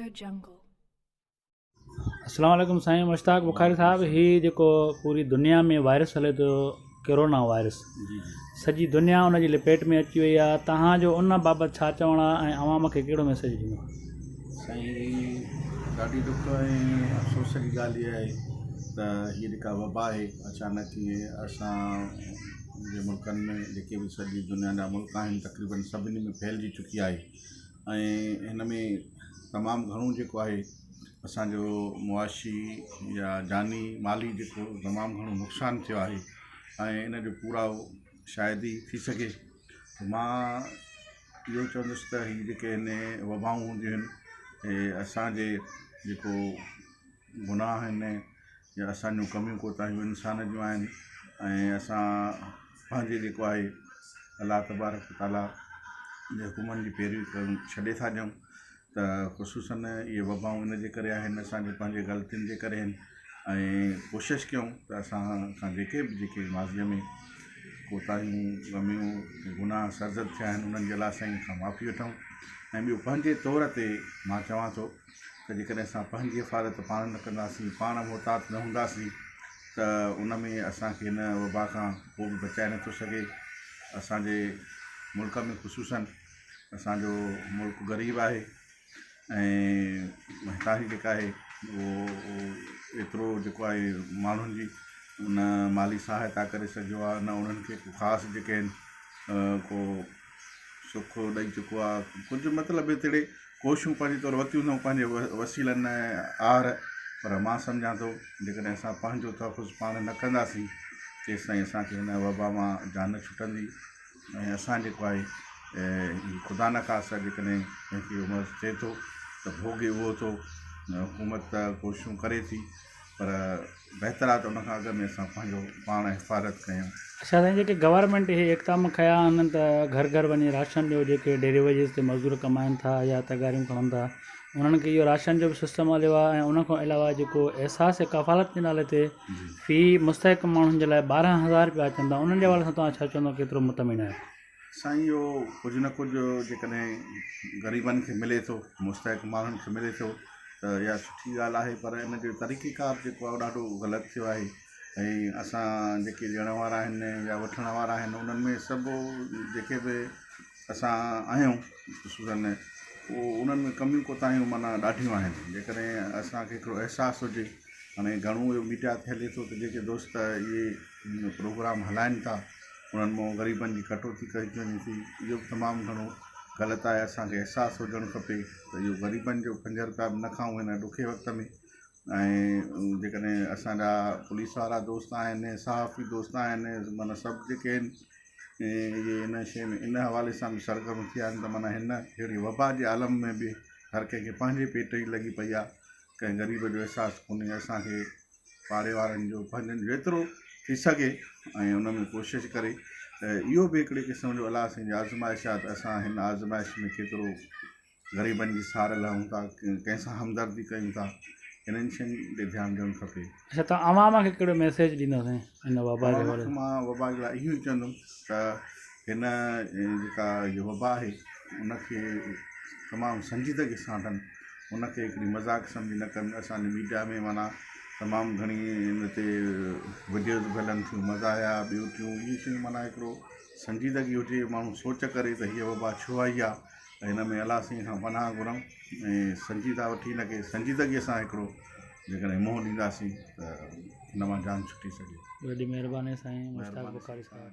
AudioJungle. अस्सलाम वालेकुम साईं मुश्ताक बुखारी साहब। ही जेको पूरी दुनिया में वायरस हले थो कोरोना वायरस, सॼी दुनिया उन जी लपेट में अची वई आहे। तव्हांजो उन बाबति छा चवणु आहे ऐं अवाम खे कहिड़ो मैसेज ॾींदो? साईं, ॾाढी ॾुख ऐं अफ़सोस जी ॻाल्हि इहा आहे त हीअ जेका वबा आहे अचानक ई असांजे मुल्कनि में जेके बि सॼी दुनिया जा मुल्क आहिनि तक़रीबन सभिनी में फैलिजी चुकी आहे ऐं हिन में तमामु घणो जेको आहे असांजो मुआशी या जानी माली जेको तमामु घणो नुक़सानु थियो आहे ऐं इन जो पूरा शायदि ई थी सघे। मां इहो चवंदुसि त हीअ जेके हिन वबाऊं हूंदियूं आहिनि असांजे जेको गुनाह आहिनि या असांजूं कमियूं कोताहियूं इंसान जूं आहिनि ऐं असां पंहिंजे जेको आहे अलाह तबारक ताला जे हुकुमनि जी पैरवी करणु छॾे था ॾियूं त ख़ुशूसन इहे वबाऊं इन जे करे आहिनि असांजे पंहिंजे ग़लतियुनि जे करे आहिनि। ऐं कोशिशि कयूं त असां खां जेके माज़ीअ में कोताहियूं गमियूं गुनाह सरज़द थिया आहिनि उन्हनि जे लाइ साईं खां माफ़ी वठूं। ऐं ॿियो पंहिंजे तौर ते मां चवां थो त जेकॾहिं असां पंहिंजी हिफ़ाज़त पाण न कंदासीं, पाण मुहतात न हूंदासीं त उन में असांखे हिन वबा खां को बि बचाए नथो सघे। असांजे मुल्क में ख़ुशूसन असांजो मुल्क ग़रीब आहे ऐं महतारी जेका आहे उहो एतिरो जेको आहे माण्हुनि जी उन माली सहायता करे सघियो आहे न उन्हनि खे को ख़ासि जेके आहिनि को सुख ॾेई चुको आहे कुझु मतिलबु हिते कोशिशूं पंहिंजे तौरु वरितियूं अथऊं पंहिंजे वसीलनि आर। पर मां सम्झां थो जेकॾहिं असां पंहिंजो तहफ़ुज़ पाण न कंदासीं तेसि ताईं असांखे हिन वबा मां जान छुटंदी ऐं असां जेको आहे ख़ुदा न ख़ासिता जेकॾहिं कंहिंखे उमिरि थिए थो त भोॻे उहो थो। हुकूमत त कोशिशूं करे थी पर बहितर आहे त उनखां अॻु में असां पंहिंजो पाण हिफ़ाज़त कयूं। अच्छा साईं, जेके गवर्नमेंट इहे इक़दाम खया आहिनि त घर घर वञी राशन ॾियो, जेके डेली वेजिस ते मज़दूर कमाइनि था या तगारियूं खणनि था उन्हनि खे इहो राशन जो बि सिस्टम हलियो आहे ऐं उन खां अलावा जेको एहसास कफ़ालत जे नाले ते फ़ी मुस्तहिक माण्हुनि जे लाइ 12,000 रुपया अचनि था, उन्हनि जे हवाले सां तव्हां छा चवंदो केतिरो मुतमिन आहे? साईं, इहो कुझु न कुझु जेकॾहिं ग़रीबनि खे मिले थो, मुस्तहिक माण्हुनि खे मिले थो त इहा सुठी ॻाल्हि आहे। पर इन जो तरीक़ेकार जेको आहे ॾाढो ग़लति थियो आहे ऐं असां जेके ॾियण वारा आहिनि या वठण वारा आहिनि उन्हनि में सभु जेके बि असां आहियूं ख़ुशूसन उन्हनि में कमियूं कोताहियूं माना ॾाढियूं आहिनि। जेकॾहिं असांखे हिकिड़ो अहसासु हुजे, हाणे घणो इहो मीडिया ते हले थो त जेके दोस्त इहे प्रोग्राम हलाइनि था उन्हनि मां ग़रीबनि जी कटौती कई वञे थी, इहो बि तमामु घणो ग़लति आहे। असांखे अहसासु हुजणु खपे त इहो ग़रीबनि जो 5 रुपया बि न खाऊं हिन ॾुखे वक़्त में। ऐं जेकॾहिं असांजा पुलिस वारा दोस्त आहिनि, सहाफ़ी दोस्त आहिनि, माना सभु जेके आहिनि इहे इन शइ में इन हवाले सां बि सरगर्म थिया आहिनि त माना हिन अहिड़ी वबा जे आलम में बि हर कंहिंखे पंहिंजे पेट जी लॻी पई आहे, कंहिं ग़रीब जो अहसासु कोन्हे। असांखे पाड़े वारनि जो पंहिंजनि जो एतिरो थी सघे ऐं उन में कोशिशि करे इहो बि हिकिड़े क़िस्म जो अलाह साईं जी आज़माइश आहे त असां हिन आज़माइश में केतिरो ग़रीबनि जी सार लहूं था, कंहिंसां हमदर्दी कयूं था, हिननि शयुनि ते ध्यानु ॾियणु खपे। अच्छा, तव्हां अवाम खे कहिड़ो मैसेज ॾींदो साईं हिन वबा जे हवाले? मां वबा जे लाइ इहो ई चवंदुमि त हिन जेका इहा वबा आहे उनखे तमामु संजीदगी सां वठनि, उनखे हिकिड़ी मज़ाक सम्झी न कनि। असांजे मीडिया में माना तमामु घणी हिन ते वीडियोज़ बि हलनि थियूं, मज़ाया ॿियूं थियूं, इहे शयूं माना हिकिड़ो संजीदगी हुजे, माण्हू सोच करे त हीअ वबा छो आई आहे ऐं हिन में अलाह साईं खां पनाह घुरूं ऐं संजीदा वठी हिनखे संजीदगीअ सां हिकिड़ो जेकॾहिं मुंहुं ॾींदासीं त हिन मां जान छुटी सघे। वॾी महिरबानी साईं मुश्ताक बुखारी साहब।